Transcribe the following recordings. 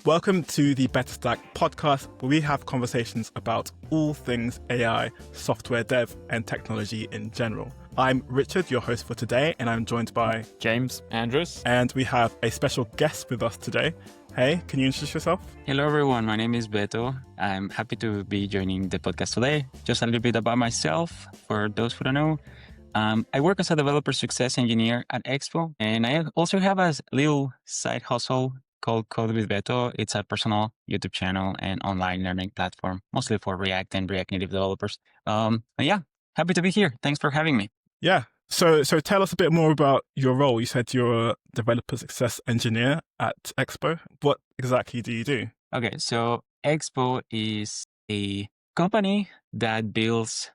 Welcome to the Better Stack podcast, where we have conversations about all things AI, software dev, and technology in general. I'm Richard, your host for today, and I'm joined by James, Andris, and we have a special guest with us today. Hey, can you introduce yourself? Hello, everyone. My name is Beto. I'm happy to be joining the podcast today. Just a little bit about myself, for those who don't know. I work as a developer success engineer at Expo, and I also have a little side hustle called Code with Beto. It's a personal YouTube channel and online learning platform, mostly for React and React Native developers. Yeah, happy to be here. Thanks for having me. Yeah. So tell us a bit more about your role. You said you're a developer success engineer at Expo. What exactly do you do? Okay, so Expo is a company that builds,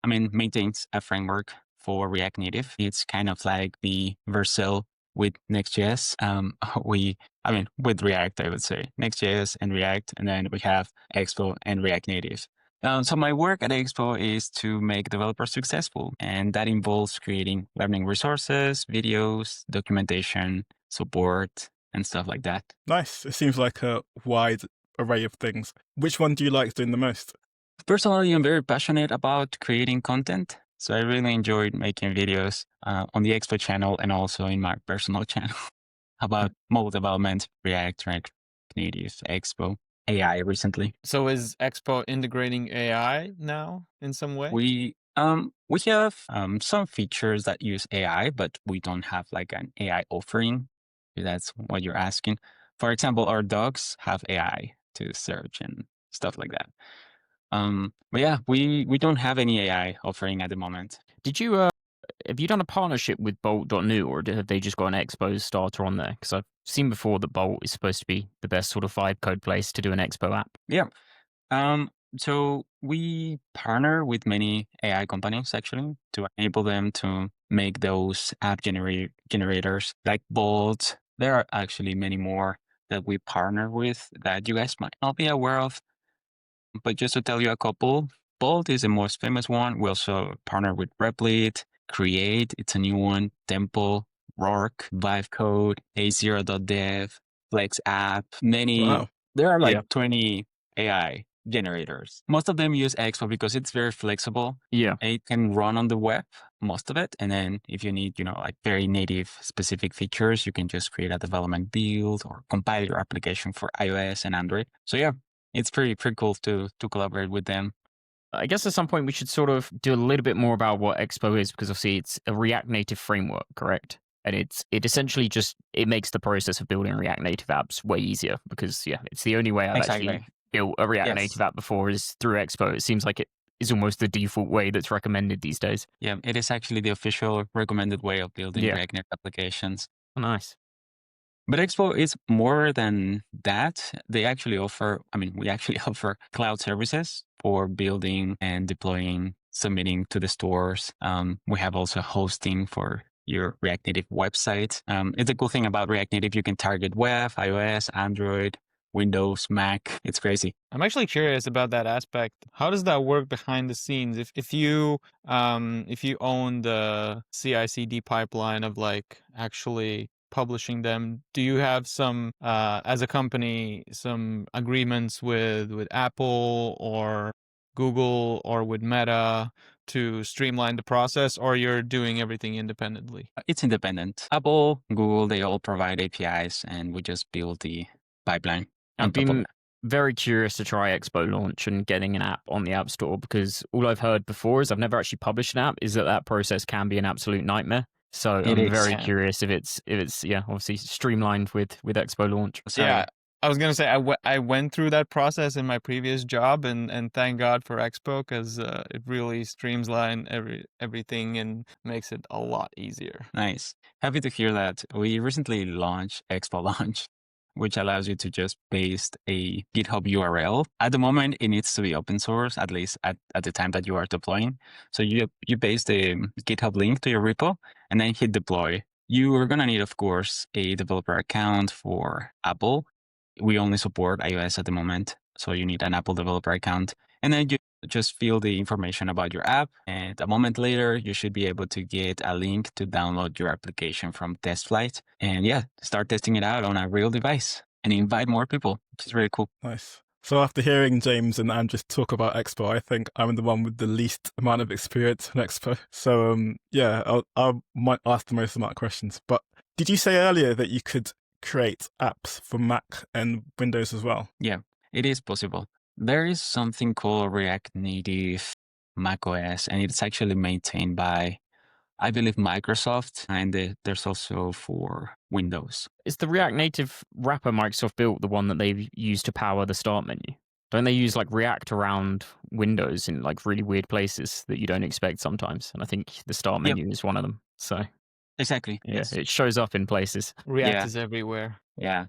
maintains a framework for React Native. It's kind of like the Vercel with Next.js. With React, I would say. Next.js and React, and then we have Expo and React Native. So my work at Expo is to make developers successful, and that involves creating learning resources, videos, documentation, support, and stuff like that. Nice. It seems like a wide array of things. Which one do you like doing the most? Personally, I'm very passionate about creating content. So I really enjoyed making videos on the Expo channel and also in my personal channel about mobile development, React Native, Expo, AI recently. So is Expo integrating AI now in some way? We have some features that use AI, but we don't have like an AI offering. If that's what you're asking. For example, our dogs have AI to search and stuff like that. But yeah, we don't have any AI offering at the moment. Did you have you done a partnership with Bolt.new, or have they just got an Expo starter on there? Because I've seen before that Bolt is supposed to be the best sort of vibe code place to do an Expo app. Yeah. So we partner with many AI companies actually to enable them to make those app generators like Bolt. There are actually many more that we partner with that you guys might not be aware of. But just to tell you a couple, Bolt is the most famous one. We also partner with Replit, Create, it's a new one, Temple, Roark, Vivecode, A0.dev, Flex App, many. Wow. There are like 20 AI generators. Most of them use Expo because it's very flexible. Yeah. It can run on the web, most of it. And then if you need, like very native specific features, you can just create a development build or compile your application for iOS and Android. So yeah, it's pretty cool to collaborate with them. I guess at some point we should sort of do a little bit more about what Expo is, because obviously it's a React Native framework, correct? And it essentially it makes the process of building React Native apps way easier, because it's the only way I've actually built a React Native app before is through Expo. It seems like it is almost the default way that's recommended these days. Yeah, it is actually the official recommended way of building React Native applications. Oh, nice. But Expo is more than that. We actually offer cloud services for building and deploying, submitting to the stores. We have also hosting for your React Native website. It's a cool thing about React Native. You can target web, iOS, Android, Windows, Mac. It's crazy. I'm actually curious about that aspect. How does that work behind the scenes? If you own the CI/CD pipeline of like actually publishing them, do you have some as a company some agreements with Apple or Google or with Meta to streamline the process, or you're doing everything independently? It's independent. Apple, Google, they all provide APIs, and we just build the pipeline. I've been very curious to try Expo launch and getting an app on the App Store, because all I've heard before is I've never actually published an app, is that process can be an absolute nightmare. So I'm very curious if it's obviously streamlined with Expo launch. Yeah, I was going to say I went through that process in my previous job, and thank God for Expo, because it really streamlines everything and makes it a lot easier. Nice. Happy to hear that. We recently launched Expo Launch, which allows you to just paste a GitHub URL. At the moment, it needs to be open source, at least at the time that you are deploying. So you paste a GitHub link to your repo and then hit deploy. You are going to need, of course, a developer account for Apple. We only support iOS at the moment, so you need an Apple developer account. And then you just fill the information about your app. And a moment later, you should be able to get a link to download your application from TestFlight. And yeah, start testing it out on a real device. and invite more people, which is really cool. Nice. So after hearing James and Andris talk about Expo, I think I'm the one with the least amount of experience in Expo. So yeah, I might ask the most amount of questions. But did you say earlier that you could create apps for Mac and Windows as well? Yeah, it is possible. There is something called React Native macOS, and it's actually maintained by, I believe, Microsoft, and there's also for Windows. Is the React Native wrapper Microsoft built the one that they've used to power the start menu? Don't they use like React around Windows in like really weird places that you don't expect sometimes? And I think the start menu is one of them. So Exactly. yeah, Yes. it shows up in places. React Yeah. is everywhere. Yeah.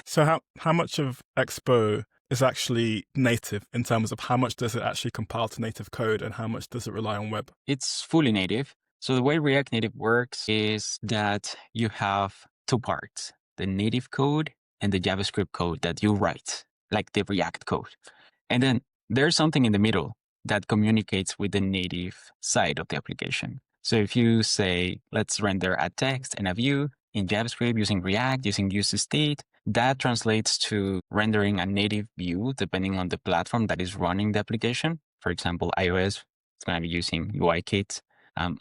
So how much of Expo is actually native in terms of how much does it actually compile to native code and how much does it rely on web? It's fully native. So the way React Native works is that you have two parts, the native code and the JavaScript code that you write, like the React code. And then there's something in the middle that communicates with the native side of the application. So if you say, let's render a text and a view in JavaScript using React, using useState, that translates to rendering a native view depending on the platform that is running the application. For example, iOS is going to be using UIKit.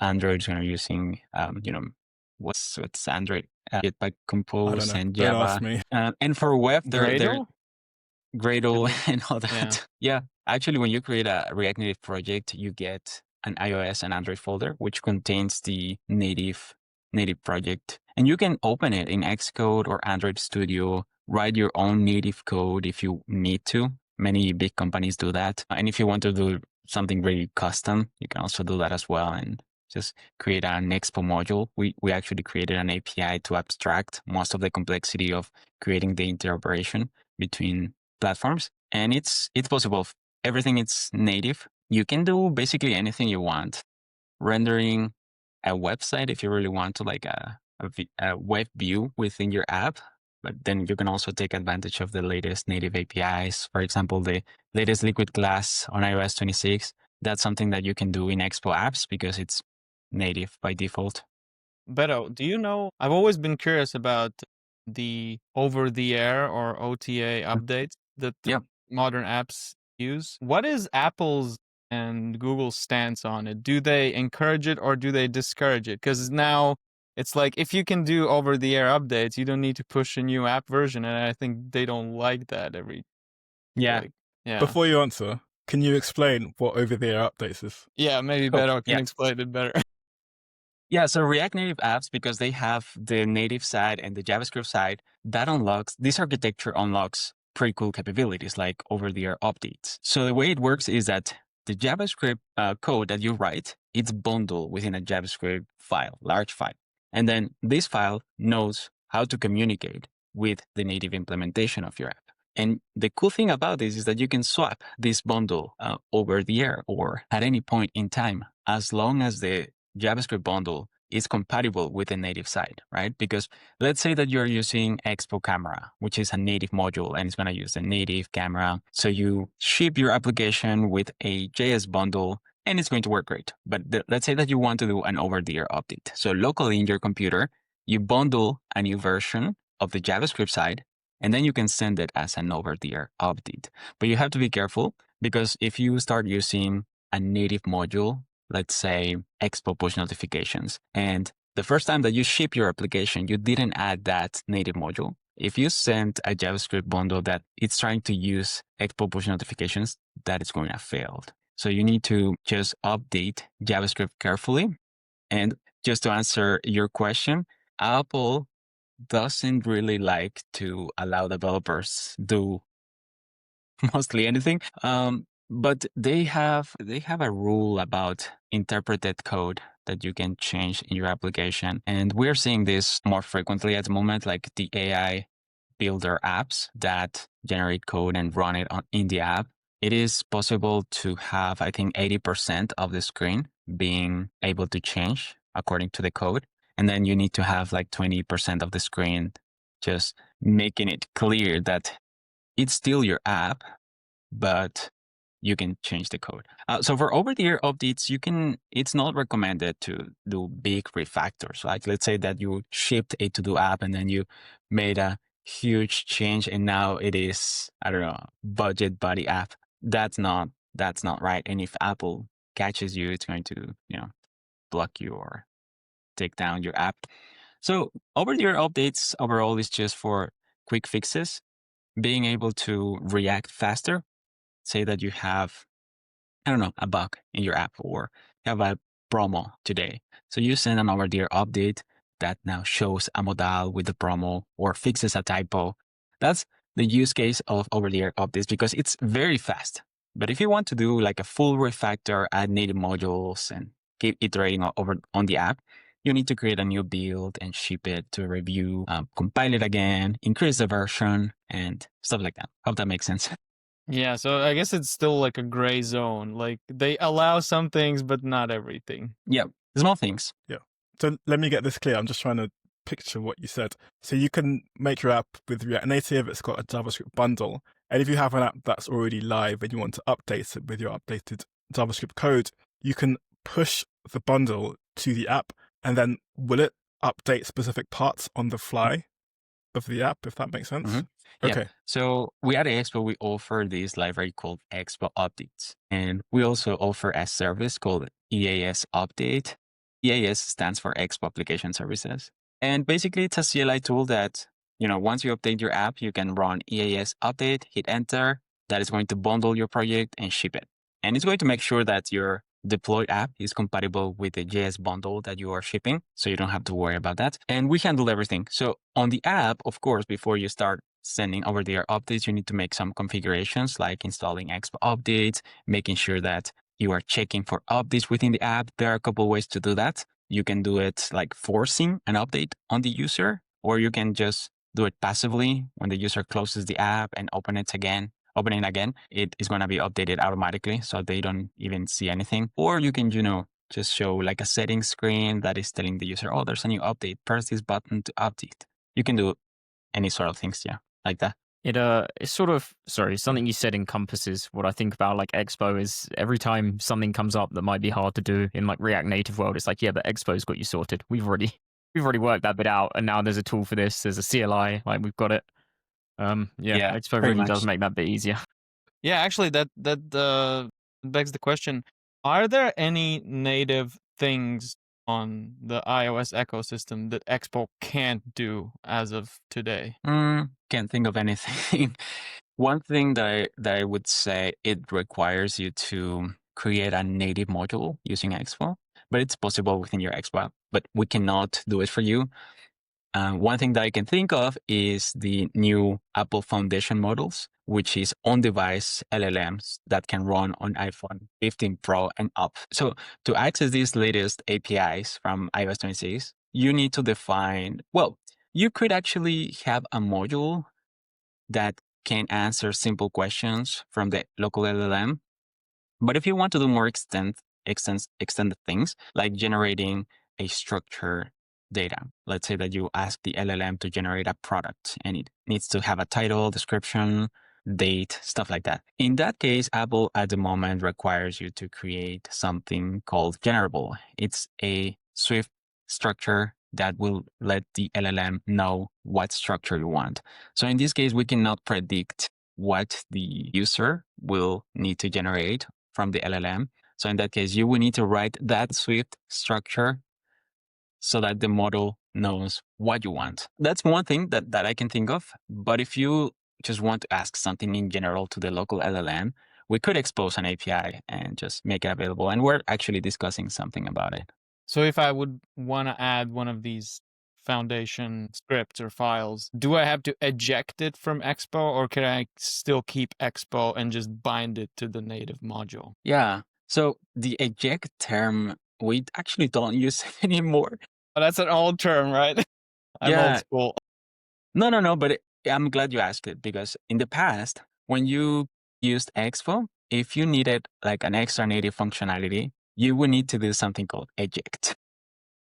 Android is going to be using, what's Android? Jetpack Compose I don't know. and Don't Java. ask me. And for web, they're Gradle? Gradle Yeah. and all that. Yeah. Actually, when you create a React Native project, you get an iOS and Android folder, which contains the native project. And you can open it in Xcode or Android Studio, write your own native code if you need to. Many big companies do that. And if you want to do something really custom, you can also do that as well and just create an Expo module. We actually created an API to abstract most of the complexity of creating the interoperation between platforms. And it's possible. Everything is native. You can do basically anything you want. Rendering a website if you really want to, like a web view within your app. But then you can also take advantage of the latest native APIs. For example, the latest Liquid Glass on iOS 26. That's something that you can do in Expo apps because it's native by default. Beto, do you know? I've always been curious about the over-the-air or OTA updates that modern apps use. What is Apple's and Google's stance on it? Do they encourage it or do they discourage it? Because now it's like if you can do over-the-air updates, you don't need to push a new app version, and I think they don't like that Yeah. Yeah. Before you answer, can you explain what over-the-air updates is? Yeah, maybe Beto can explain it better. Yeah, so React Native apps, because they have the native side and the JavaScript side, that unlocks, this architecture unlocks pretty cool capabilities like over-the-air updates. So the way it works is that the JavaScript code that you write, it's bundled within a JavaScript file, large file. And then this file knows how to communicate with the native implementation of your app. And the cool thing about this is that you can swap this bundle over the air or at any point in time, as long as the JavaScript bundle is compatible with the native side, right? Because let's say that you're using Expo Camera, which is a native module and it's going to use a native camera. So you ship your application with a JS bundle and it's going to work great. But let's say that you want to do an over-the-air update. So locally in your computer, you bundle a new version of the JavaScript side, and then you can send it as an over-the-air update. But you have to be careful because if you start using a native module, let's say Expo push notifications, and the first time that you ship your application, you didn't add that native module. If you send a JavaScript bundle that it's trying to use Expo push notifications, that is going to fail. So you need to just update JavaScript carefully. And just to answer your question, Apple doesn't really like to allow developers do mostly anything. But they have a rule about interpreted code that you can change in your application. And we're seeing this more frequently at the moment, like the AI builder apps that generate code and run it in the app. It is possible to have, I think, 80% of the screen being able to change according to the code. And then you need to have like 20% of the screen just making it clear that it's still your app, but you can change the code. So for over-the-air updates, it's not recommended to do big refactors. Like let's say that you shipped a to-do app and then you made a huge change and now it is, I don't know, budget buddy app. That's not right. And if Apple catches you, it's going to, block you or take down your app. So over-the-air updates overall is just for quick fixes, being able to react faster. Say that you have, I don't know, a bug in your app or have a promo today. So you send an over-the-air update that now shows a modal with the promo or fixes a typo. That's the use case of over-the-air updates because it's very fast. But if you want to do like a full refactor, add native modules and keep iterating over on the app, you need to create a new build and ship it to a review, compile it again, increase the version and stuff like that. Hope that makes sense. Yeah, so I guess it's still like a gray zone. Like they allow some things, but not everything. Yeah, small things. So let me get this clear. I'm just trying to picture what you said. So you can make your app with React Native. It's got a JavaScript bundle. And if you have an app that's already live and you want to update it with your updated JavaScript code, you can push the bundle to the app and then will it update specific parts on the fly of the app, if that makes sense? Mhm. Okay. Yeah. So we at Expo, we offer this library called Expo Updates. And we also offer a service called EAS Update. EAS stands for Expo Application Services. And basically it's a CLI tool that, once you update your app, you can run EAS Update, hit enter. That is going to bundle your project and ship it. And it's going to make sure that your deployed app is compatible with the JS bundle that you are shipping. So you don't have to worry about that. And we handle everything. So on the app, of course, before you start sending over-the-air updates, you need to make some configurations like installing Expo updates, making sure that you are checking for updates within the app. There are a couple ways to do that. You can do it like forcing an update on the user, or you can just do it passively when the user closes the app and opening it again, it is going to be updated automatically. So they don't even see anything. Or you can, just show like a settings screen that is telling the user, oh, there's a new update. Press this button to update. You can do any sort of things, like that. It's sort of, something you said encompasses what I think about like Expo is every time something comes up that might be hard to do in like React Native world, it's like, yeah, but Expo's got you sorted. We've already worked that bit out and now there's a tool for this. There's a CLI, like we've got it. Yeah, Expo pretty really does much. make that bit easier. Yeah, actually, that begs the question: are there any native things on the iOS ecosystem that Expo can't do as of today? Can't think of anything. One thing that I would say, it requires you to create a native module using Expo, but it's possible within your Expo app, but we cannot do it for you. One thing that I can think of is the new Apple Foundation models, which is on-device LLMs that can run on iPhone 15 Pro and up. So to access these latest APIs from iOS 26, you need to define, you could actually have a module that can answer simple questions from the local LLM. But if you want to do more extended things, like generating a structured data, let's say that you ask the LLM to generate a product and it needs to have a title, description, date, stuff like that. In that case, Apple at the moment requires you to create something called generable. It's a Swift structure that will let the LLM know what structure you want. So in this case, we cannot predict what the user will need to generate from the LLM. So in that case, you will need to write that Swift structure so that the model knows what you want. That's one thing that I can think of. But if you just want to ask something in general to the local LLM, we could expose an API and just make it available. And we're actually discussing something about it. So if I would want to add one of these foundation scripts or files, do I have to eject it from Expo, or can I still keep Expo and just bind it to the native module? Yeah. So the eject term, we actually don't use it anymore. Oh, that's an old term, right? I'm Yeah. old school. No, but I'm glad you asked it because in the past, when you used Expo, if you needed like an extra native functionality, you would need to do something called eject,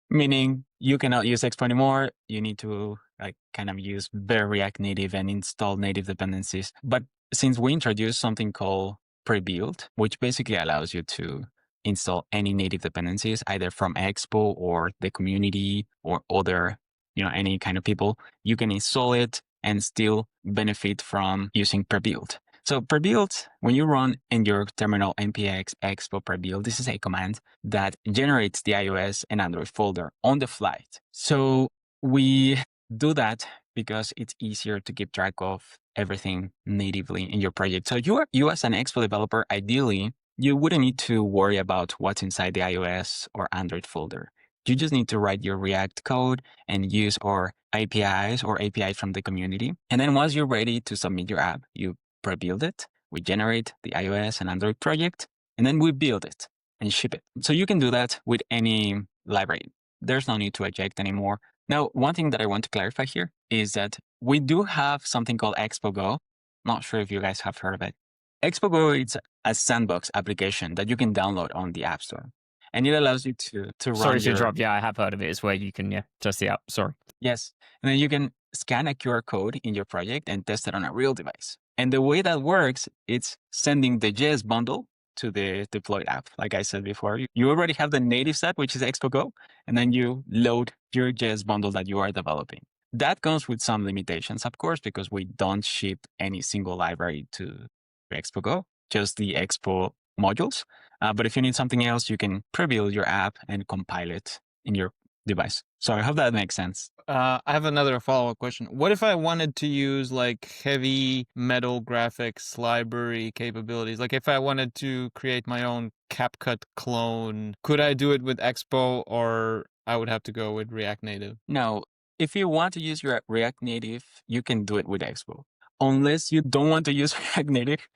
meaning you cannot use Expo anymore. You need to like kind of use bare React Native and install native dependencies. But since we introduced something called pre-build, which basically allows you to install any native dependencies, either from Expo or the community or other, any kind of people, you can install it and still benefit from using pre-build. So pre-build, when you run in your terminal npx expo pre-build, this is a command that generates the iOS and Android folder on the fly. So we do that because it's easier to keep track of everything natively in your project. So you as an Expo developer, ideally, you wouldn't need to worry about what's inside the iOS or Android folder. You just need to write your React code and use our APIs or APIs from the community. And then once you're ready to submit your app, you pre-build it, we generate the iOS and Android project, and then we build it and ship it. So you can do that with any library. There's no need to eject anymore. Now, one thing that I want to clarify here is that we do have something called Expo Go. Not sure if you guys have heard of it. Expo Go is a sandbox application that you can download on the App Store. And it allows you to run Sorry to interrupt. Yeah, I have heard of it. It's where you can, test the app. Sorry. Yes. And then you can scan a QR code in your project and test it on a real device. And the way that works, it's sending the JS bundle to the deployed app. Like I said before, you already have the native set, which is Expo Go, and then you load your JS bundle that you are developing. That comes with some limitations, of course, because we don't ship any single library to Expo Go, just the Expo modules. But if you need something else, you can pre-build your app and compile it in your device. So I hope that makes sense. I have another follow-up question. What if I wanted to use like heavy metal graphics library capabilities? Like if I wanted to create my own CapCut clone, could I do it with Expo, or I would have to go with React Native? No, if you want to use your React Native, you can do it with Expo. Unless you don't want to use React Native,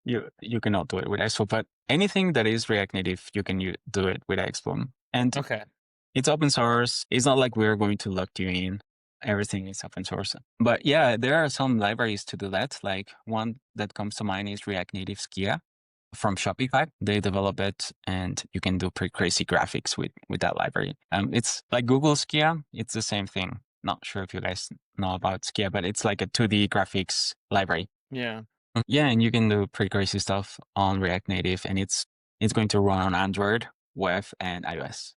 you cannot do it with Expo. But anything that is React Native, you can do it with Expo. And Okay. it's open source. It's not like we're going to lock you in. Everything is open source. But yeah, there are some libraries to do that. Like one that comes to mind is React Native Skia from Shopify. They develop it, and you can do pretty crazy graphics with that library. It's like Google Skia. It's the same thing. Not sure if you guys know about Skia, but it's like a 2D graphics library. Yeah. Yeah, and you can do pretty crazy stuff on React Native, and it's going to run on Android, web, and iOS.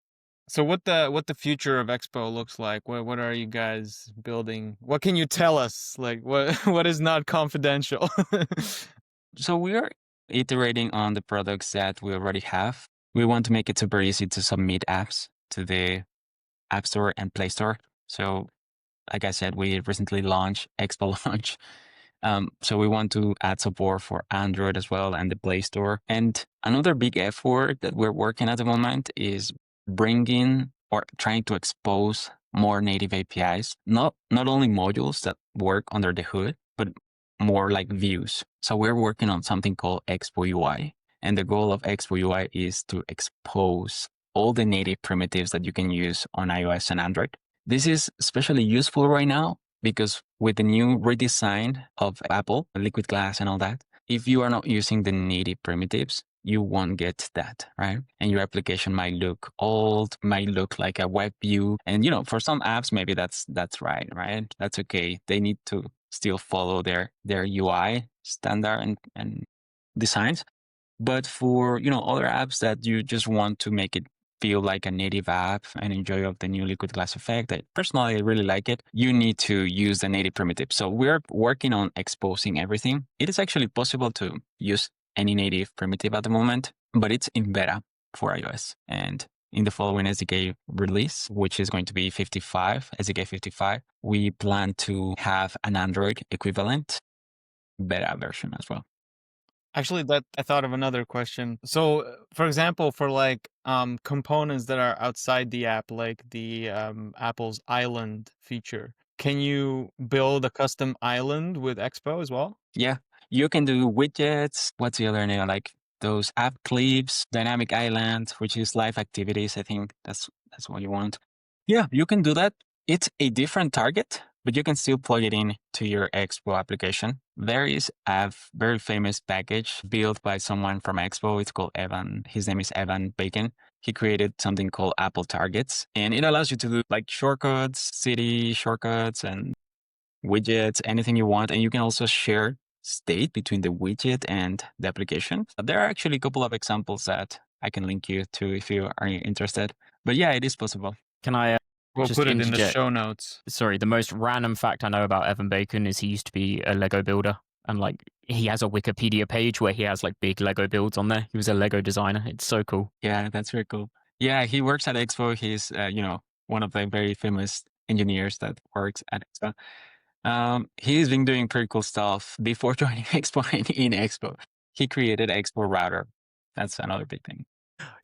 So what the future of Expo looks like? What are you guys building? What can you tell us? Like what is not confidential? So we are iterating on the products that we already have. We want to make it super easy to submit apps to the App Store and Play Store. So like I said, we recently launched Expo Launch. So we want to add support for Android as well and the Play Store. And another big effort that we're working at the moment is bringing or trying to expose more native APIs, not only modules that work under the hood, but more like views. So we're working on something called Expo UI. And the goal of Expo UI is to expose all the native primitives that you can use on iOS and Android. This is especially useful right now because with the new redesign of Apple, Liquid Glass and all that, if you are not using the native primitives, you won't get that, right? And your application might look old, might look like a web view. And, for some apps, maybe that's right? That's okay. They need to still follow their UI standard and designs. But for, other apps that you just want to make it feel like a native app and enjoy of the new Liquid Glass effect, personally, I really like it. You need to use the native primitive. So we're working on exposing everything. It is actually possible to use any native primitive at the moment, but it's in beta for iOS. And in the following SDK release, which is going to be SDK 55, we plan to have an Android equivalent beta version as well. Actually, that I thought of another question. So, for example, for like components that are outside the app, like the Apple's Island feature, can you build a custom island with Expo as well? Yeah, you can do widgets. What's the other name? Like those app clips, dynamic island, which is live activities. I think that's what you want. Yeah, you can do that. It's a different target, but you can still plug it in to your Expo application. There is a very famous package built by someone from Expo. It's called Evan. His name is Evan Bacon. He created something called Apple Targets, and it allows you to do like shortcuts, city shortcuts, and widgets, anything you want. And you can also share state between the widget and the application. There are actually a couple of examples that I can link you to if you are interested. But yeah, it is possible. Can I We'll Just put it in the interject. show notes. Sorry, the most random fact I know about Evan Bacon is he used to be a Lego builder. And like he has a Wikipedia page where he has like big Lego builds on there. He was a Lego designer. It's so cool. Yeah, that's very cool. Yeah, he works at Expo. He's, one of the very famous engineers that works at Expo. He's been doing pretty cool stuff before joining Expo and in Expo. He created Expo Router. That's another big thing.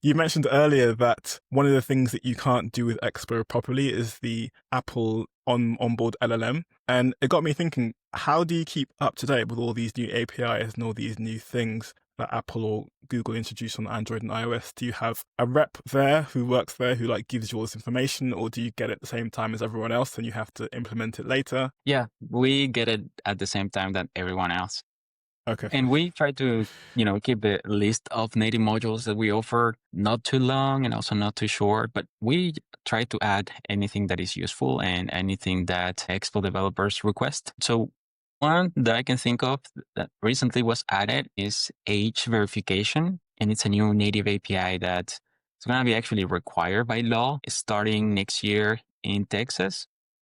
You mentioned earlier that one of the things that you can't do with Expo properly is the Apple onboard LLM. And it got me thinking, how do you keep up to date with all these new APIs and all these new things that Apple or Google introduce on Android and iOS? Do you have a rep there who works there who like gives you all this information, or do you get it at the same time as everyone else and you have to implement it later? Yeah, we get it at the same time that everyone else. Okay. And we try to, keep the list of native modules that we offer not too long and also not too short, but we try to add anything that is useful and anything that Expo developers request. So one that I can think of that recently was added is age verification. And it's a new native API that's going to be actually required by law starting next year in Texas.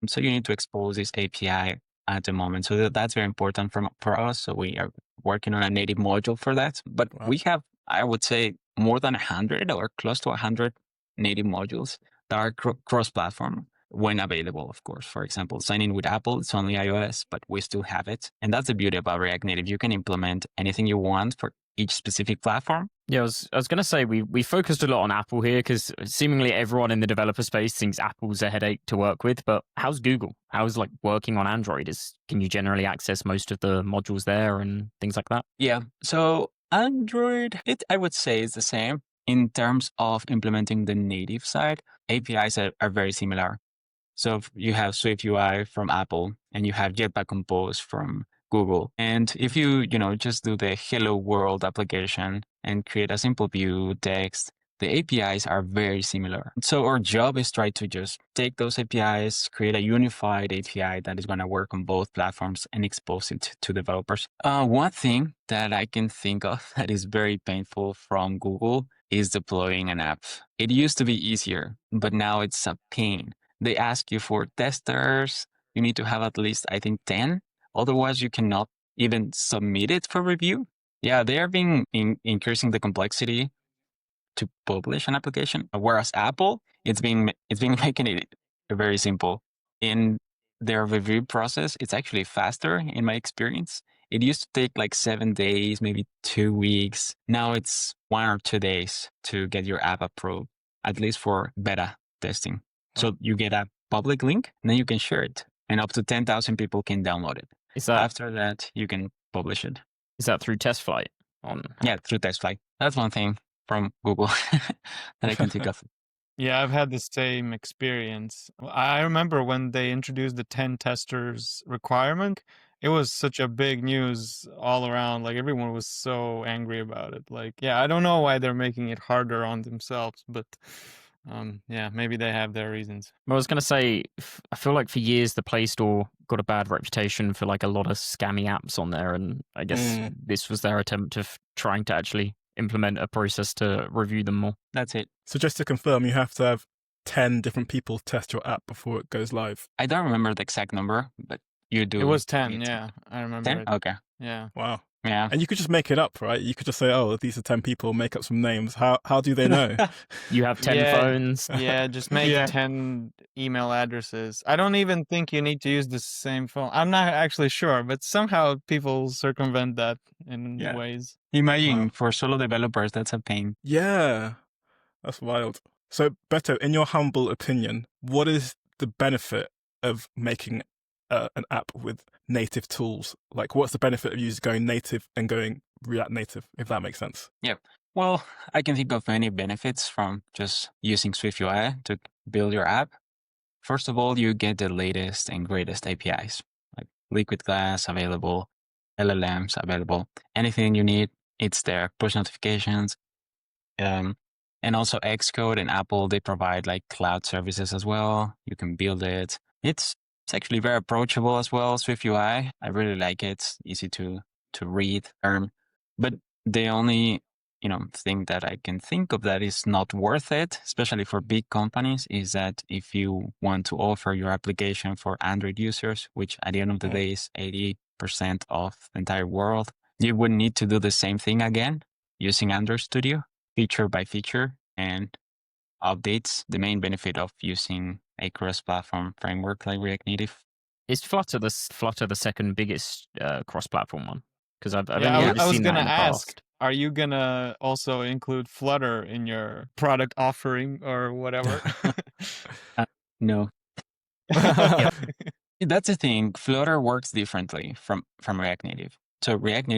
So you need to expose this API at the moment. So that's very important for us. So we are working on a native module for that. But Wow. we have, I would say, more than 100 or close to 100 native modules that are cross-platform when available, of course. For example, signing with Apple, it's only iOS, but we still have it. And that's the beauty about React Native. You can implement anything you want for each specific platform. Yeah, I was going to say we focused a lot on Apple here because seemingly everyone in the developer space thinks Apple's a headache to work with. But how's Google? How's like working on Android? Can you generally access most of the modules there and things like that? Yeah. So Android, I would say is the same in terms of implementing the native side. APIs are very similar. So you have Swift UI from Apple and you have Jetpack Compose from Google. And if you, just do the Hello World application and create a simple view text, the APIs are very similar. So our job is try to just take those APIs, create a unified API that is going to work on both platforms and expose it to developers. One thing that I can think of that is very painful from Google is deploying an app. It used to be easier, but now it's a pain. They ask you for testers. You need to have at least, I think, 10. Otherwise, you cannot even submit it for review. Yeah, they are being increasing the complexity to publish an application. Whereas Apple, it's been making it very simple. In their review process, it's actually faster in my experience. It used to take like 7 days, maybe 2 weeks. Now it's 1 or 2 days to get your app approved, at least for beta testing. So you get a public link, and then you can share it, and up to 10,000 people can download it. After that, you can publish it. Is that through TestFlight? Yeah, through TestFlight. That's one thing from Google that I can think of. Yeah, I've had the same experience. I remember when they introduced the 10 testers requirement, it was such a big news all around. Like everyone was so angry about it. Like, yeah, I don't know why they're making it harder on themselves, but yeah, maybe they have their reasons. I was going to say, I feel like for years the Play Store got a bad reputation for like a lot of scammy apps on there, and I guess this was their attempt of trying to actually implement a process to review them more. That's it. So just to confirm, you have to have 10 different people test your app before it goes live. I don't remember the exact number, but you do. It was 10, yeah. I remember 10? it. Okay. Yeah. Wow. Yeah. And you could just make it up, right? You could just say, oh, these are 10 people, make up some names. How do they know? You have 10 phones. Yeah, just make 10 email addresses. I don't even think you need to use the same phone. I'm not actually sure, but somehow people circumvent that in ways. Imagine for solo developers, that's a pain. Yeah, that's wild. So, Beto, in your humble opinion, what is the benefit of making an app with native tools? Like, what's the benefit of users going native and going React Native, if that makes sense? Yeah. Well, I can think of many benefits from just using Swift UI to build your app. First of all, you get the latest and greatest APIs, like Liquid Glass available, LLMs available. Anything you need, it's there. Push notifications. And also Xcode and Apple, they provide like cloud services as well. You can build it. It's actually very approachable as well, Swift UI. I really like it. Easy to read, learn. But the only thing that I can think of that is not worth it, especially for big companies, is that if you want to offer your application for Android users, which at the end of the day is 80% of the entire world, you would need to do the same thing again using Android Studio, feature by feature, and updates. The main benefit of using a cross-platform framework like React Native. Is Flutter the second biggest cross-platform one? Because I've Yeah, only I really was seen that gonna in the ask, past. are you gonna also include Flutter in your product offering or whatever? No. Yeah. That's the thing. Flutter works differently from React Native. So React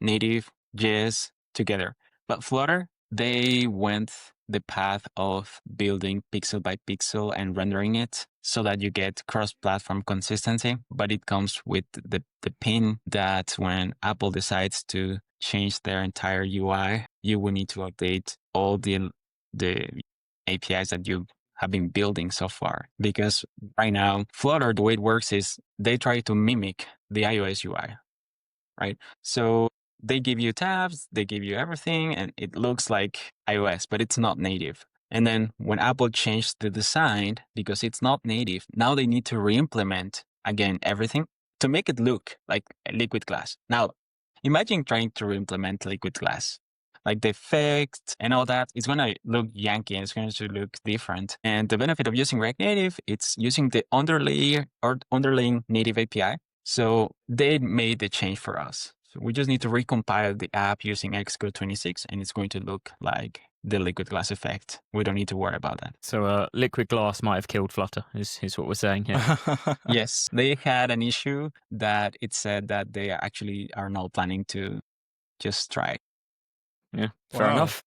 Native, JS together. But Flutter, they went the path of building pixel by pixel and rendering it so that you get cross-platform consistency. But it comes with the pin that when Apple decides to change their entire UI, you will need to update all the APIs that you have been building so far. Because right now, Flutter, the way it works is they try to mimic the iOS UI, right? So they give you tabs, they give you everything, and it looks like iOS, but it's not native. And then when Apple changed the design, because it's not native, now they need to re-implement again everything to make it look like liquid glass. Now, imagine trying to re-implement liquid glass. Like the effects and all that, it's going to look Yankee and it's going to look different. And the benefit of using React Native, it's using the underlying native API. So they made the change for us. So we just need to recompile the app using Xcode 26 and it's going to look like the liquid glass effect. We don't need to worry about that. So liquid glass might have killed Flutter, is what we're saying here. Yes, they had an issue that it said that they actually are not planning to just try. Yeah, fair Wow. enough.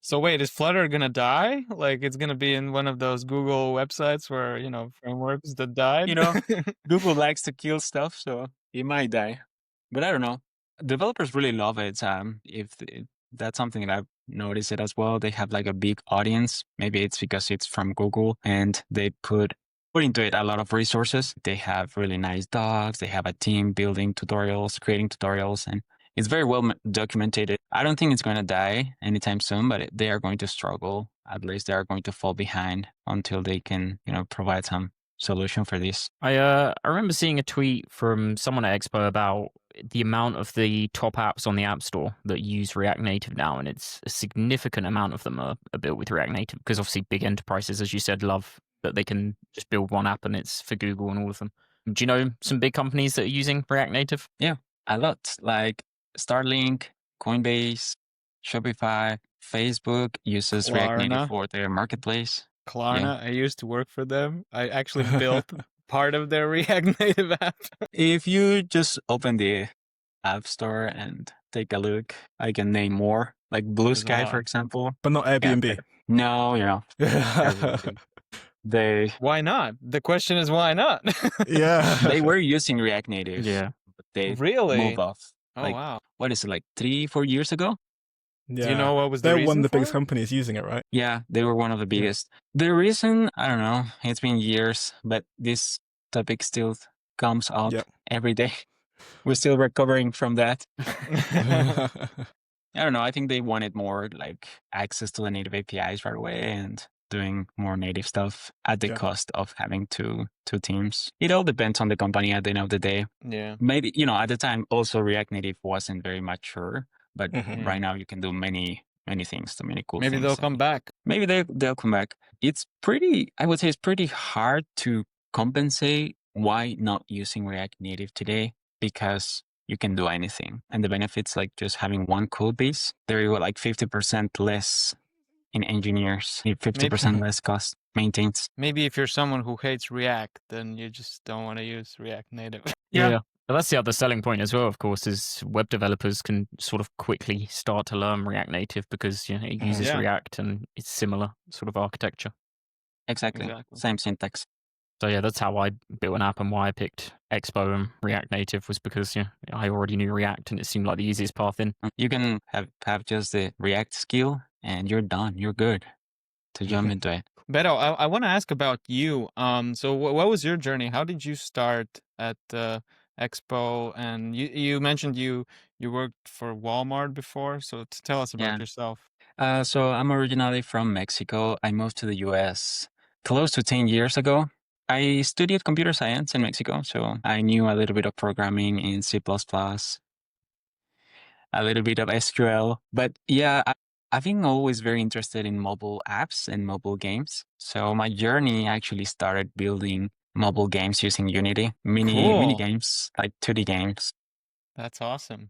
So wait, is Flutter gonna die? Like it's gonna be in one of those Google websites where, frameworks that died? Google likes to kill stuff, so it might die. But I don't know. Developers really love it. That's something that I've noticed it as well. They have like a big audience. Maybe it's because it's from Google and they put into it a lot of resources. They have really nice docs. They have a team building tutorials, creating tutorials, and it's very well documented. I don't think it's going to die anytime soon, but they are going to struggle. At least they are going to fall behind until they can, provide some solution for this. I remember seeing a tweet from someone at Expo about the amount of the top apps on the App Store that use React Native now, and it's a significant amount of them are built with React Native because obviously big enterprises, as you said, love that they can just build one app and it's for Google and all of them. Do you know some big companies that are using React Native? Yeah, a lot. Like Starlink, Coinbase, Shopify, Facebook uses React Native Klarna. for their marketplace. Klarna, I used to work for them. I actually built part of their React Native app. If you just open the App Store and take a look, I can name more, like Blue There's a Sky, for lot. example. But not Airbnb. No, Airbnb. They Why not? The question is why not? Yeah. they were using React Native. Yeah. But they Really? moved off. Oh, Like, wow. what is it, like 3-4 years ago? Do you know what was the They're reason one of the for biggest it? companies using it, right? Yeah, they were one of the biggest. The reason, I don't know, it's been years, but this topic still comes up Yep. every day. We're still recovering from that. I don't know. I think they wanted more like access to the native APIs right away and doing more native stuff at the Yeah. cost of having two teams. It all depends on the company at the end of the day. Yeah. Maybe, at the time also React Native wasn't very mature, but Mhm. right now you can do many things, so many cool things. Maybe they'll come back. Maybe they'll come back. I would say it's pretty hard to compensate why not using React Native today because you can do anything. And the benefits like just having one code base, there were like 50% less in engineers, 50% less cost maintains. Maybe if you're someone who hates React, then you just don't want to use React Native. Yeah. But that's the other selling point as well, of course, is web developers can sort of quickly start to learn React Native because it uses Yeah. React and it's similar sort of architecture. Exactly. Same syntax. So yeah, that's how I built an app and why I picked Expo and React Native was because I already knew React and it seemed like the easiest path in. You can have just the React skill and you're done. You're good to jump into it. Beto, I want to ask about you. So what was your journey? How did you start at Expo? And you mentioned you You worked for Walmart before, so tell us about Yeah. yourself. So I'm originally from Mexico. I moved to the US close to 10 years ago. I studied computer science in Mexico, so I knew a little bit of programming in C++, a little bit of SQL. But yeah, I've been always very interested in mobile apps and mobile games. So my journey actually started building mobile games using Unity, mini Cool. games, like 2D games, That's awesome.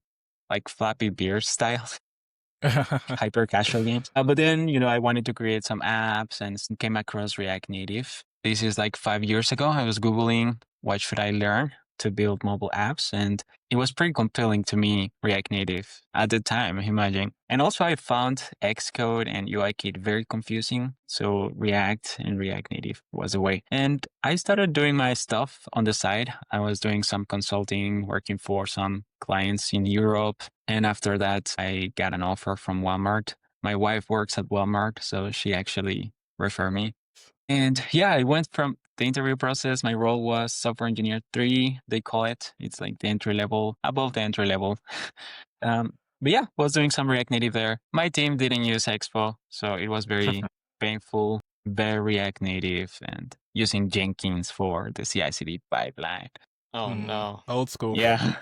like Flappy Bird style. Hyper casual games. But then, I wanted to create some apps and came across React Native. This is like 5 years ago. I was Googling what should I learn to build mobile apps. And it was pretty compelling to me, React Native at the time, imagine. And also I found Xcode and UIKit very confusing. So React and React Native was a way. And I started doing my stuff on the side. I was doing some consulting, working for some clients in Europe. And after that, I got an offer from Walmart. My wife works at Walmart, so she actually referred me. And yeah, I went from the interview process. My role was software engineer 3, they call it. It's like the entry level, above the entry level. But yeah, was doing some React Native there. My team didn't use Expo, so it was very painful, very React Native, and using Jenkins for the CI/CD pipeline. Oh no. Old school. Yeah.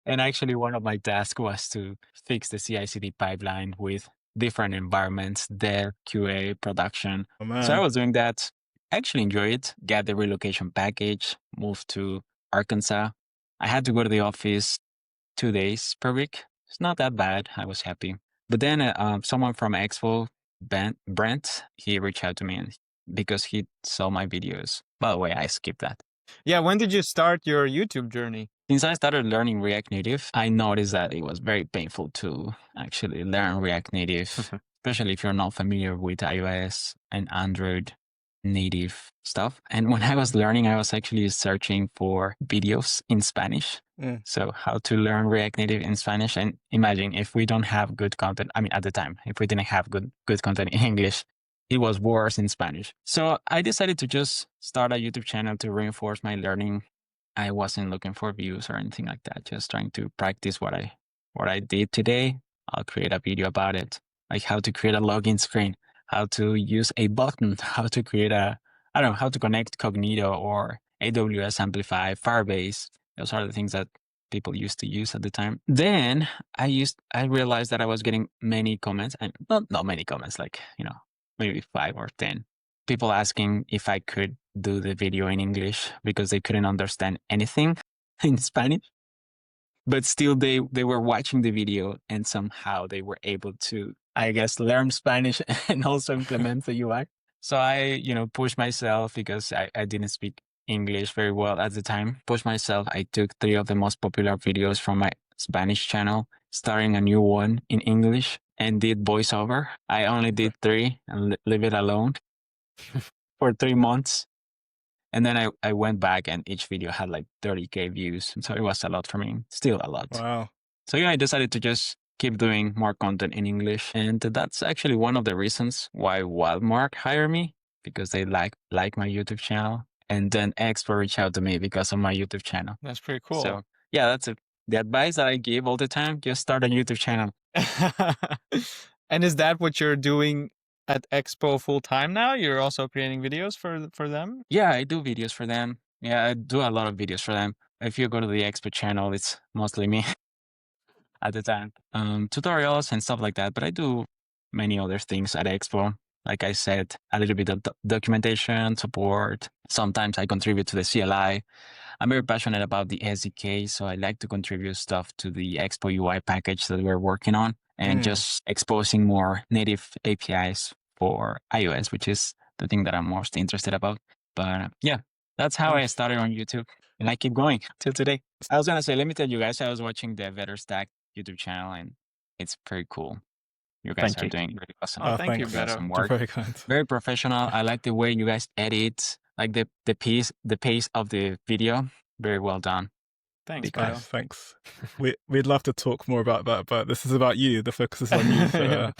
And actually, one of my tasks was to fix the CI/CD pipeline with different environments, dev, QA, production. Oh, So I man. was doing that. I actually enjoyed it. Got the relocation package, moved to Arkansas. I had to go to the office 2 days per week. It's not that bad. I was happy. But then someone from Expo, Brent, he reached out to me because he saw my videos. By the way, I skipped that. Yeah, when did you start your YouTube journey? Since I started learning React Native, I noticed that it was very painful to actually learn React Native, especially if you're not familiar with iOS and Android native stuff. And when I was learning, I was actually searching for videos in Spanish. Mm. So how to learn React Native in Spanish. And imagine if we don't have good content. I mean, at the time, if we didn't have good content in English, it was worse in Spanish. So I decided to just start a YouTube channel to reinforce my learning. I wasn't looking for views or anything like that, just trying to practice what I did today. I'll create a video about it, like how to create a login screen, how to use a button, how to create how to connect Cognito or AWS Amplify, Firebase. Those are the things that people used to use at the time. Then I realized that I was getting many comments, and not many comments, like, maybe 5 or 10 people asking if I could do the video in English because they couldn't understand anything in Spanish. But still they were watching the video and somehow they were able to, I guess, learn Spanish and also implement the UI. So I, pushed myself because I didn't speak English very well at the time. Pushed myself. I took 3 of the most popular videos from my Spanish channel, starting a new one in English, and did voiceover. I only did 3 and leave it alone for 3 months. And then I went back and each video had like 30K views. So it was a lot for me, still a lot. Wow. So yeah, I decided to just keep doing more content in English. And that's actually one of the reasons why Walmart hired me, because they like my YouTube channel. And then Expo reached out to me because of my YouTube channel. That's pretty cool. So yeah, that's it. The advice that I give all the time, just start a YouTube channel. And is that what you're doing at Expo full time now? You're also creating videos for them? Yeah, I do videos for them. Yeah, I do a lot of videos for them. If you go to the Expo channel, it's mostly me at the time. Tutorials and stuff like that. But I do many other things at Expo. Like I said, a little bit of documentation, support. Sometimes I contribute to the CLI. I'm very passionate about the SDK, so I like to contribute stuff to the Expo UI package that we're working on and just exposing more native APIs for iOS, which is the thing that I'm most interested about. But yeah, that's how I started on YouTube, and I keep going till today. I was going to say, let me tell you guys, I was watching the VetterStack YouTube channel, and it's pretty cool. You guys Thank are you. doing really awesome. Oh, thank you, thanks. Beto. Awesome You're work. very kind. Very professional. I like the way you guys edit, like the pace of the video. Very well done. Thanks, Because- Beto. Thanks. We'd love to talk more about that, but this is about you. The focus is on you. So,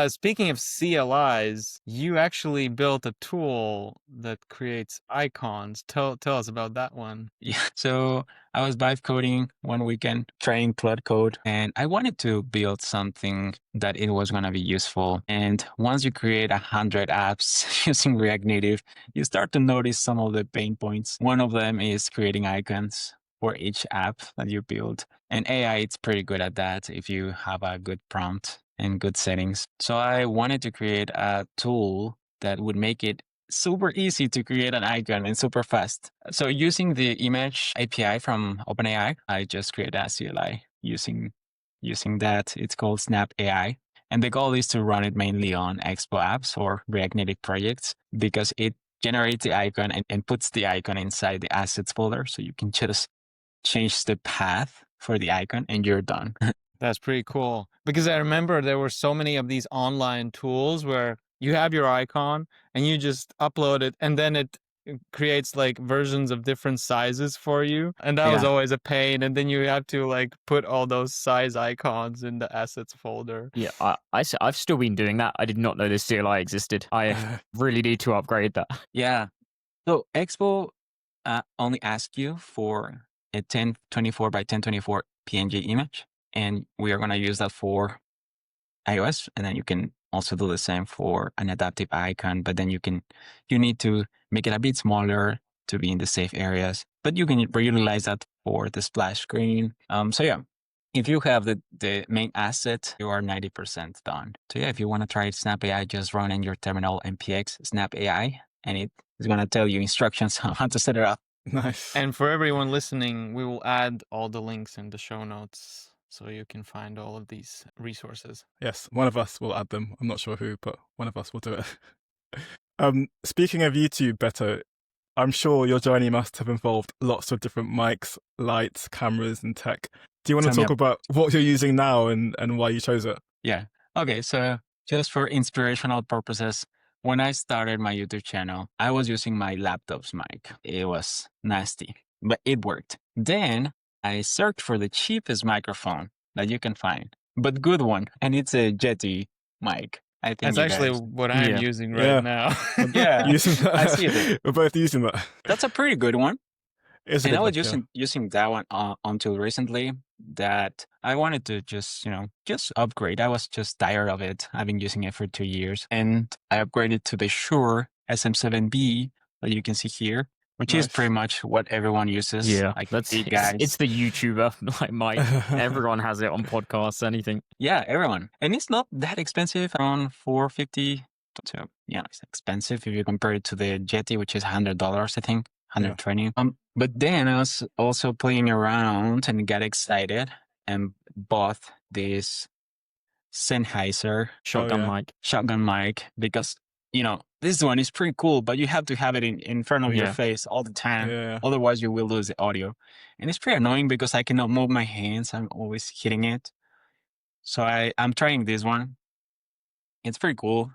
Speaking of CLIs, you actually built a tool that creates icons. Tell us about that one. Yeah. So I was vibe coding one weekend, trying Cloud Code, and I wanted to build something that it was going to be useful. And once you create 100 apps using React Native, you start to notice some of the pain points. One of them is creating icons for each app that you build. And AI, it's pretty good at that if you have a good prompt and good settings. So I wanted to create a tool that would make it super easy to create an icon and super fast. So using the image API from OpenAI, I just created a CLI using that. It's called Snap AI. And the goal is to run it mainly on Expo apps or React Native projects because it generates the icon and puts the icon inside the assets folder. So you can just change the path for the icon and you're done. That's pretty cool. Because I remember there were so many of these online tools where you have your icon and you just upload it and then it creates like versions of different sizes for you. And that was Yeah. always a pain. And then you have to like put all those size icons in the assets folder. Yeah, I've still been doing that. I did not know this CLI existed. I really need to upgrade that. Yeah. So Expo only asks you for a 1024 by 1024 PNG image, and we are going to use that for iOS. And then you can also do the same for an adaptive icon, but then you need to make it a bit smaller to be in the safe areas, but you can reutilize that for the splash screen. So yeah, if you have the main asset, you are 90% done. So yeah, if you want to try Snap AI, just run in your terminal npx Snap AI, and it is going to tell you instructions on how to set it up. Nice. And for everyone listening, we will add all the links in the show notes so you can find all of these resources. Yes, one of us will add them. I'm not sure who, but one of us will do it. Speaking of YouTube, Beto, I'm sure your journey must have involved lots of different mics, lights, cameras, and tech. Do you want to talk about what you're using now and why you chose it? Yeah. Okay. So just for inspirational purposes, when I started my YouTube channel, I was using my laptop's mic. It was nasty, but it worked. Then I searched for the cheapest microphone that you can find, but good one. And it's a Yeti mic. I think That's actually what I'm using right now. Yeah. Using that. I see it. We're both using that. That's a pretty good one. And I was using that one until recently that I wanted to just upgrade. I was just tired of it. I've been using it for 2 years and I upgraded to the Shure SM7B that you can see here, which is pretty much what everyone uses. Yeah, like it's guys. the YouTuber like Mike. Everyone has it on podcasts, anything. Yeah, everyone. And it's not that expensive, around $450. So yeah, it's expensive if you compare it to the Yeti, which is $100, I think. 120. But then I was also playing around and got excited and bought this Sennheiser shotgun mic because, this one is pretty cool, but you have to have it in front of your face all the time. Yeah. Otherwise you will lose the audio. And it's pretty annoying because I cannot move my hands. I'm always hitting it. So I'm trying this one. It's pretty cool.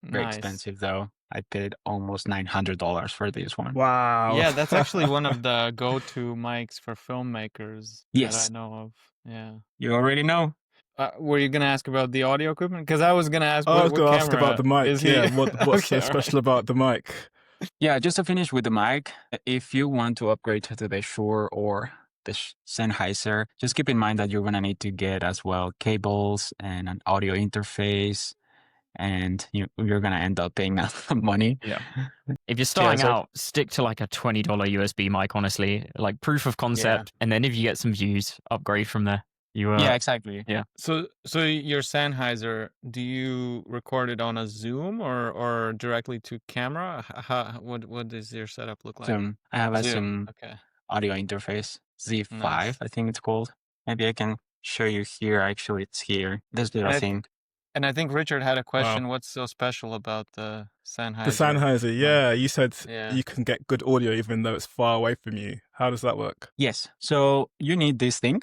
Very expensive though. I paid almost $900 for this one. Wow. Yeah, that's actually one of the go-to mics for filmmakers that I know of. Yeah. You already know. Were you going to ask about the audio equipment? Because I was going to ask I was going to ask about the mic. Yeah, what's so special about the mic? Yeah, just to finish with the mic, if you want to upgrade to the Shure or the Sennheiser, just keep in mind that you're going to need to get as well cables and an audio interface. And you're going to end up paying money. Yeah. If you're starting out, stick to like a $20 USB mic, honestly, like proof of concept. And then if you get some views, upgrade from there. Yeah, exactly. Yeah. So your Sennheiser, do you record it on a Zoom or directly to camera? What does your setup look like? Zoom. I have a Zoom audio interface, Z5, I think it's called. Maybe I can show you here. Actually, it's here. This little thing. And I think Richard had a question. Wow. What's so special about the Sennheiser? The Sennheiser, yeah. You said you can get good audio even though it's far away from you. How does that work? Yes. So you need this thing.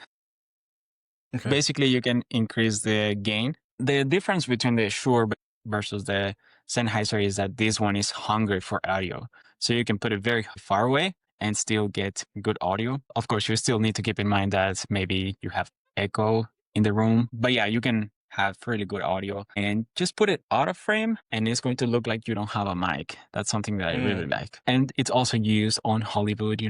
Okay. Basically, you can increase the gain. The difference between the Shure versus the Sennheiser is that this one is hungry for audio. So you can put it very far away and still get good audio. Of course, you still need to keep in mind that maybe you have echo in the room. But yeah, you can have really good audio, and just put it out of frame and it's going to look like you don't have a mic. That's something that I really like. And it's also used on Hollywood,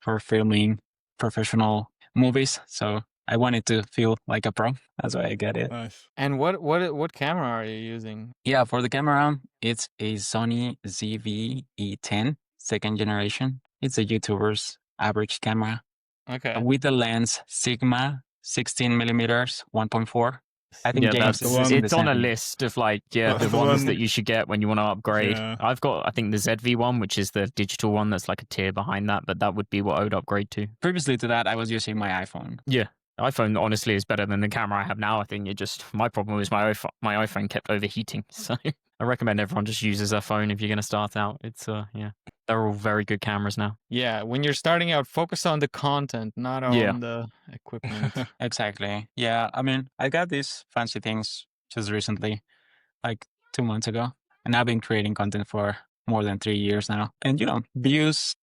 for filming professional movies. So I wanted to feel like a pro. That's why I get it. Nice. And what camera are you using? Yeah, for the camera, it's a Sony ZV-E10 second generation. It's a YouTuber's average camera Okay. with the lens Sigma 16 millimeters 1.4. I think Yeah, James the is one- using the it's on a same. list of like, That's the the ones one- that you should get when you want to upgrade. Yeah. I've got, I think, the ZV one, which is the digital one that's like a tier behind that, but that would be what I would upgrade to. Previously to that, I was using my iPhone. Yeah. iPhone honestly is better than the camera I have now. I think my problem is my iPhone kept overheating. So I recommend everyone just uses their phone if you're going to start out. It's they're all very good cameras now. Yeah, when you're starting out, focus on the content, not on Yeah. the equipment. Exactly. Yeah, I mean, I got these fancy things just recently, like 2 months ago, and I've been creating content for more than 3 years now. And views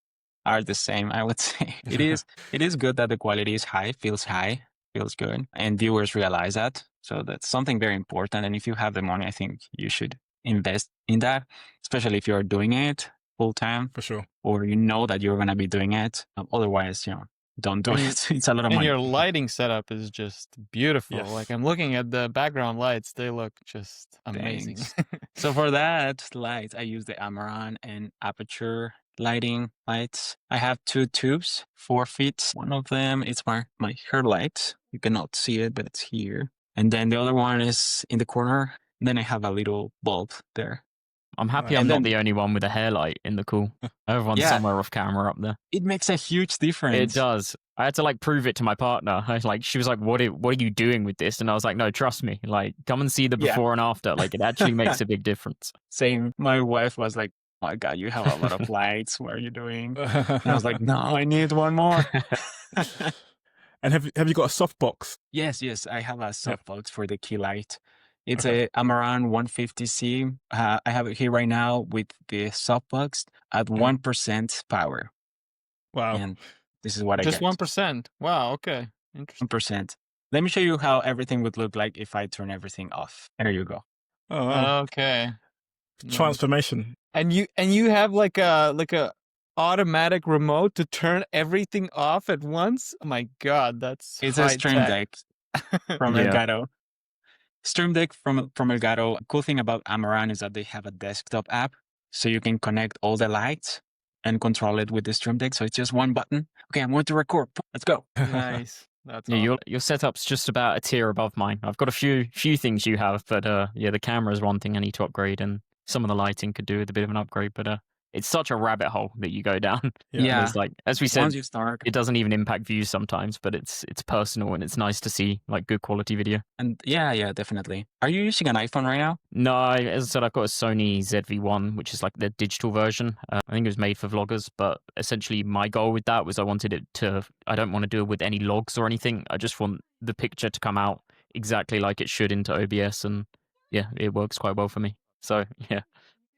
are the same, I would say. It is good that the quality is high, feels good, and viewers realize that. So that's something very important. And if you have the money, I think you should invest in that, especially if you're doing it full time, For sure. or you know that you're gonna be doing it. Otherwise, don't do And it. It's a lot of And money. your lighting setup is just beautiful. Yes. Like I'm looking at the background lights, they look just amazing. Thanks. So for that light, I use the Amaran and Aperture lighting lights. I have 2 tubes, 4 feet. One of them is my hair light. You cannot see it, but it's here. And then the other one is in the corner. Then I have a little bulb there. I'm happy Right. I'm And not then- the only one with a hair light in the call. Everyone's Yeah. somewhere off camera up there. It makes a huge difference. It does. I had to like prove it to my partner. She was like, what are you doing with this? And I was like, no, trust me. Like, come and see the Yeah. before and after. Like, it actually makes a big difference. Same. My wife was like, oh my God, you have a lot of lights. What are you doing? And I was like, no, I need one more. And have you got a softbox? Yes, I have a softbox for the key light. It's a Amaran 150C. I have it here right now with the softbox at 1% power. Wow. And this is what Just I get. 1%. Wow, okay. Interesting. 1%. Let me show you how everything would look like if I turn everything off. There you go. Oh, wow. Okay. Nice. Transformation. And you have like a automatic remote to turn everything off at once? Oh my God, that's It's a Stream high-tech. Deck from Yeah. Elgato. Stream Deck from Elgato. Cool thing about Amaran is that they have a desktop app, so you can connect all the lights and control it with the Stream Deck. So it's just one button. Okay, I'm going to record. Let's go. Nice. That's Yeah, awesome. your setup's just about a tier above mine. I've got a few things you have, but the camera is one thing I need to upgrade, and some of the lighting could do with a bit of an upgrade. But it's such a rabbit hole that you go down. Yeah. It's like, as we said, Once you start, it doesn't even impact views sometimes, but it's personal and it's nice to see like good quality video. and yeah, definitely. Are you using an iPhone right now? No, as I said, I've got a Sony ZV-1, which is like the digital version. I think it was made for vloggers, but essentially my goal with that was I don't want to do it with any logs or anything. I just want the picture to come out exactly like it should into OBS, and yeah, it works quite well for me. So yeah.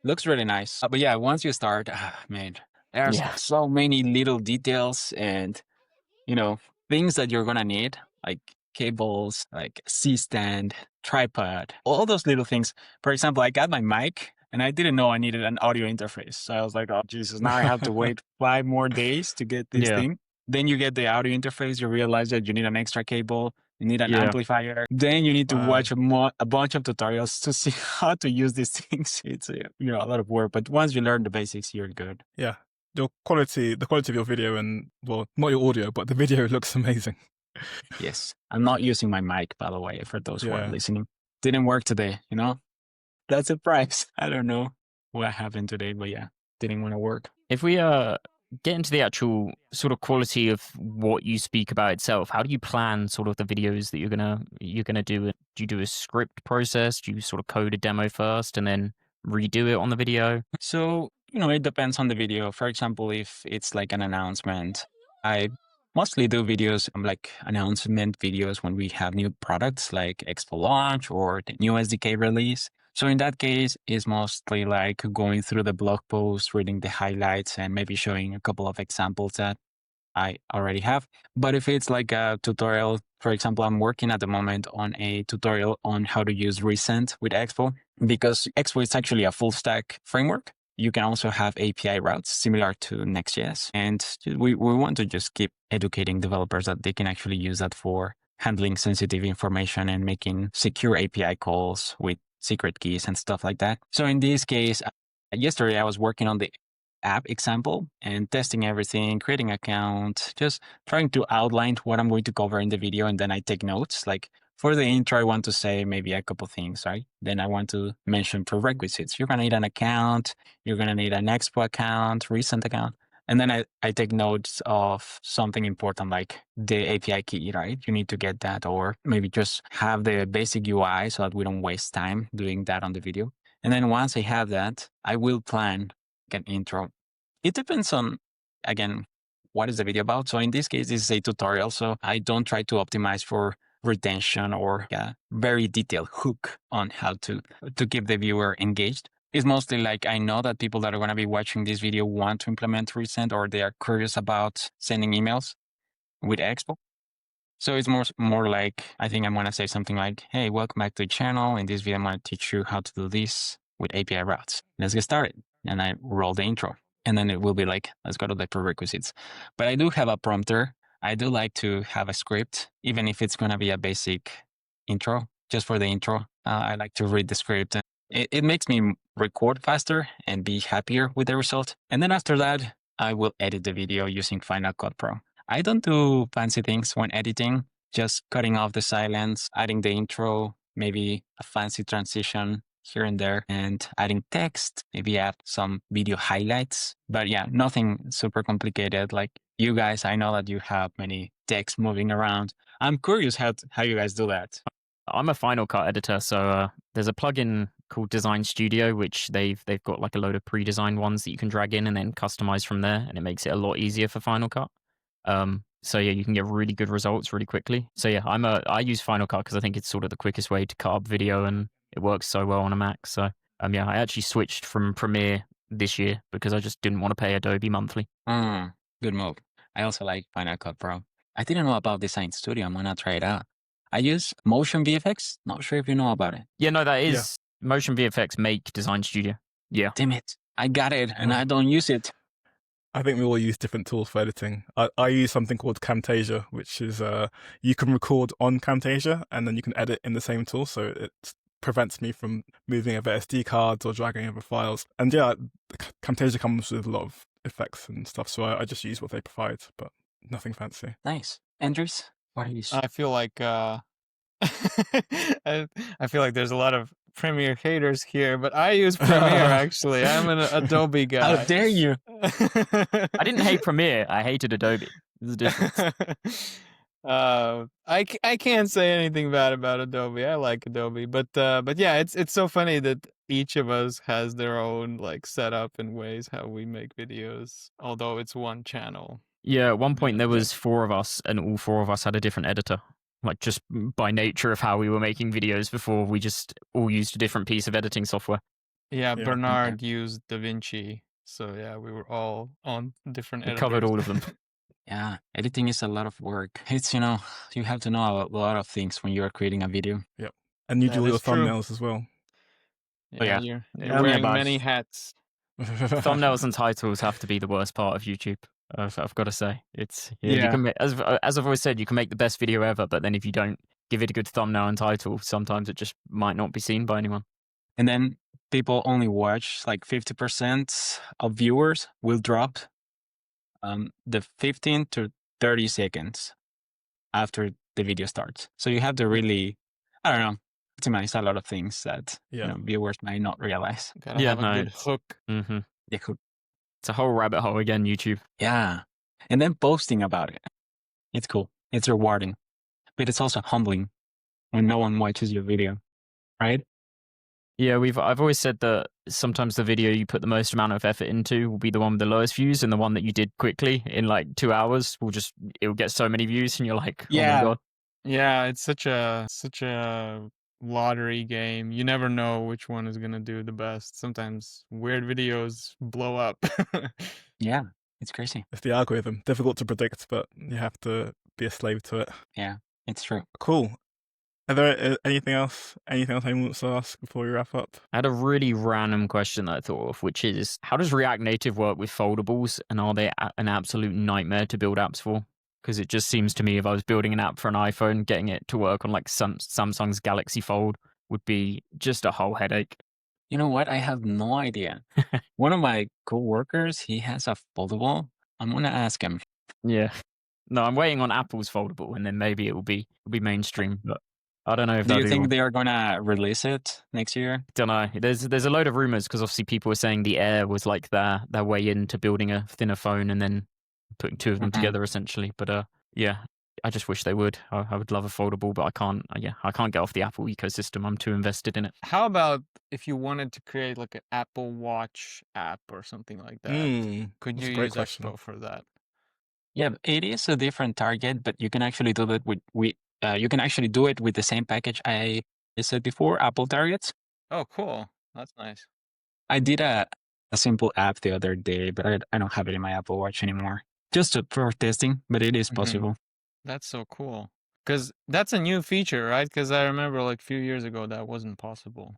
Looks really nice. But yeah, once you start, man, there's Yeah. so many little details and, things that you're going to need, like cables, like C-stand, tripod, all those little things. For example, I got my mic and I didn't know I needed an audio interface. So I was like, oh, Jesus, now I have to wait 5 more days to get this Yeah. thing. Then you get the audio interface. You realize that you need an extra cable. You need an Yeah. amplifier. Then you need to Wow. watch a bunch of tutorials to see how to use these things. It's a lot of work, but once you learn the basics, you're good. Yeah. The quality of your video and, well, not your audio, but the video looks amazing. Yes, I'm not using my mic, by the way, for those who are Yeah. listening. Didn't work today, That's a price. I don't know what happened today, but yeah, didn't want to work. If we get into the actual sort of quality of what you speak about itself, how do you plan sort of the videos that you're gonna do? Do you do a script process? Do you sort of code a demo first and then redo it on the video? So, it depends on the video. For example, if it's like an announcement, I mostly do videos, like announcement videos when we have new products like Expo launch or the new SDK release. So in that case, it's mostly like going through the blog post, reading the highlights, and maybe showing a couple of examples that I already have. But if it's like a tutorial For example, I'm working at the moment on a tutorial on how to use recent with Expo, because Expo is actually a full stack framework. You can also have API routes similar to Next.js. And we want to just keep educating developers that they can actually use that for handling sensitive information and making secure API calls with secret keys and stuff like that. So in this case, yesterday I was working on the app example and testing everything, creating an account, just trying to outline what I'm going to cover in the video. And then I take notes. Like for the intro, I want to say maybe a couple things, right? Then I want to mention prerequisites. You're going to need an account. You're going to need an Expo account, recent account. And then I take notes of something important like the API key, right? You need to get that, or maybe just have the basic UI so that we don't waste time doing that on the video. And then once I have that, I will plan an intro. It depends on, again, what is the video about. So in this case, this is a tutorial. So I don't try to optimize for retention or a very detailed hook on how to keep the viewer engaged. It's mostly like I know that people that are going to be watching this video want to implement recent, or they are curious about sending emails with Expo. So it's more like, I think I'm going to say something like, hey, welcome back to the channel. In this video, I'm going to teach you how to do this with API routes. Let's get started. And I roll the intro. And then it will be like, let's go to the prerequisites. But I do have a prompter. I do like to have a script, even if it's going to be a basic intro, just for the intro. I like to read the script. It makes me record faster and be happier with the result. And then after that, I will edit the video using Final Cut Pro. I don't do fancy things when editing, just cutting off the silence, adding the intro, maybe a fancy transition here and there, and adding text, maybe add some video highlights. But yeah, nothing super complicated. Like you guys, I know that you have many text moving around. I'm curious how you guys do that. I'm a Final Cut editor, so there's a plugin called Design Studio, which they've got like a load of pre-designed ones that you can drag in and then customize from there, and it makes it a lot easier for Final Cut. So yeah, you can get really good results really quickly. So yeah, I use Final Cut because I think it's sort of the quickest way to cut up video, and it works so well on a Mac. So yeah, I actually switched from Premiere this year because I just didn't want to pay Adobe monthly. Good move. I also like Final Cut Pro. I didn't know about Design Studio. I'm gonna try it out. I use Motion VFX. Not sure if you know about it. Yeah, no, that is Motion VFX make Design Studio. Yeah. Damn it. I got it and I don't use it. I think we all use different tools for editing. I use something called Camtasia, which is you can record on Camtasia and then you can edit in the same tool. So it prevents me from moving over SD cards or dragging over files. And yeah, Camtasia comes with a lot of effects and stuff. So I just use what they provide, but nothing fancy. Nice. Andris, what do you use? I feel like I feel like there's a lot of Premiere haters here, but I use Premiere actually. I'm an Adobe guy. How dare you? I didn't hate Premiere. I hated Adobe. There's a difference. I can't say anything bad about Adobe. I like Adobe, but yeah, it's so funny that each of us has their own like setup and ways how we make videos, although it's one channel. Yeah, at one point there was 4 of us, and all 4 of us had a different editor. Like just by nature of how we were making videos before, we just all used a different piece of editing software. Yeah, Bernard used DaVinci, so yeah, we were all on different editors. We covered all of them. Yeah, editing is a lot of work. It's, you have to know a lot of things when you are creating a video. Yep. And you do all your thumbnails as well. Yeah, you're wearing many hats. Thumbnails and titles have to be the worst part of YouTube. I've got to say, it's you can, as I've always said, you can make the best video ever, but then if you don't give it a good thumbnail and title, sometimes it just might not be seen by anyone. And then people only watch like 50% of viewers will drop the 15 to 30 seconds after the video starts. So you have to really, I don't know, optimize a lot of things that viewers might not realize. Gotta have a good hook. Mm-hmm. The hook. It's a whole rabbit hole again, YouTube. Yeah. And then posting about it. It's cool. It's rewarding. But it's also humbling when no one watches your video, right? Yeah, I've always said that sometimes the video you put the most amount of effort into will be the one with the lowest views, and the one that you did quickly in like 2 hours it'll get so many views, and you're like, oh my God. Yeah, it's such a lottery game. You never know which one is gonna do the best. Sometimes weird videos blow up. Yeah, it's crazy. It's the algorithm. Difficult to predict, but you have to be a slave to it. Yeah. It's true. Cool. Are there anything else anyone wants to ask before we wrap up? I had a really random question that I thought of, which is, how does React Native work with foldables, and are they an absolute nightmare to build apps for? Because it just seems to me, if I was building an app for an iPhone, getting it to work on like Samsung's Galaxy Fold would be just a whole headache. You know what? I have no idea. One of my coworkers, he has a foldable. I'm gonna ask him. Yeah. No, I'm waiting on Apple's foldable, and then maybe it'll be mainstream. But I don't know if Do they'll you think they are gonna release it next year? Don't know. There's a load of rumors because obviously people were saying the Air was like their way into building a thinner phone and then putting two of them together essentially. But yeah, I just wish they would. I would love a foldable, but I can't. I can't get off the Apple ecosystem. I'm too invested in it. How about if you wanted to create like an Apple Watch app or something like that? Could That's you a great use question. Expo for that? Yeah, it is a different target, but you can actually do that with you can actually do it with the same package I said before, Apple targets. Oh, cool. That's nice. I did a simple app the other day, but I don't have it in my Apple Watch anymore. Just for testing, but it is possible. That's so cool. Because that's a new feature, right? Because I remember like a few years ago that wasn't possible.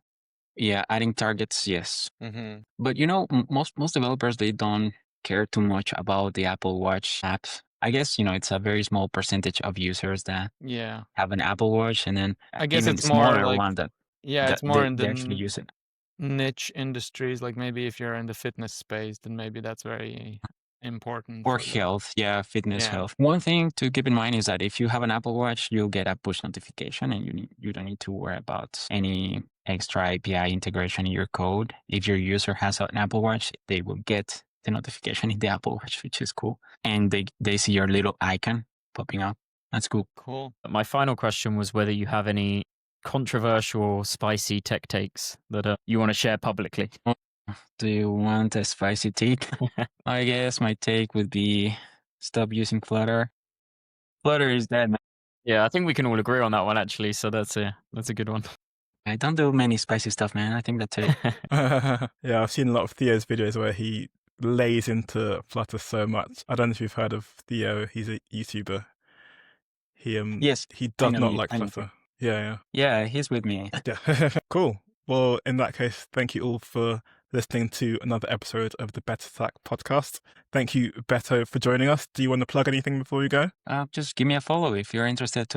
Yeah, adding targets, yes. Mm-hmm. But you know, most developers, they don't care too much about the Apple Watch apps. I guess, it's a very small percentage of users that Yeah. have an Apple Watch, and then I guess even it's more smaller like, one that it's more in they the actually use it. niche industries. Like maybe if you're in the fitness space, then maybe that's very important. Or for them. health, yeah, fitness, Yeah. health. One thing to keep in mind is that if you have an Apple Watch, you'll get a push notification, and you don't need to worry about any extra API integration in your code. If your user has an Apple Watch, they will get the notification in the Apple Watch, which is cool. And they see your little icon popping up. That's cool. Cool. My final question was whether you have any controversial or spicy tech takes that you want to share publicly. Do you want a spicy take? I guess my take would be stop using Flutter. Flutter is dead, man. Yeah, I think we can all agree on that one actually. So that's a good one. I don't do many spicy stuff, man. I think that's it. Yeah, I've seen a lot of Theo's videos where he lays into Flutter so much. I don't know if you've heard of Theo. He's a YouTuber. Yes, he does know not you. like I know Flutter. Yeah. Yeah, he's with me. Yeah. Cool. Well, in that case, thank you all for listening to another episode of the Beto Stack podcast. Thank you, Beto, for joining us. Do you want to plug anything before we go? Just give me a follow if you're interested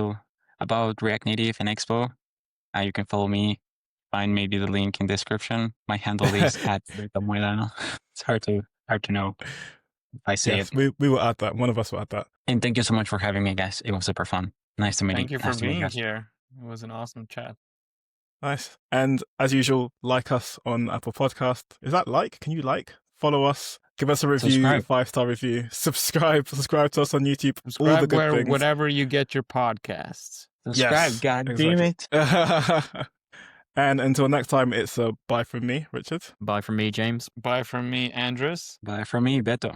about React Native and Expo. You can follow me. Find maybe the link in the description. My handle is @Beto. It's hard to know if I say it. We will add that. One of us will add that. And thank you so much for having me, guys. It was super fun. Nice to meet you. Thank you for being here. It was an awesome chat. Nice. And as usual, like us on Apple Podcast. Is that like? Can you follow us? Give us a review, Subscribe. 5-star review. Subscribe to us on YouTube. Subscribe all the good things. whatever you get your podcasts. Subscribe, Yes, God exactly. damn it. And until next time, it's a bye from me, Richard. Bye from me, James. Bye from me, Andris. Bye from me, Beto.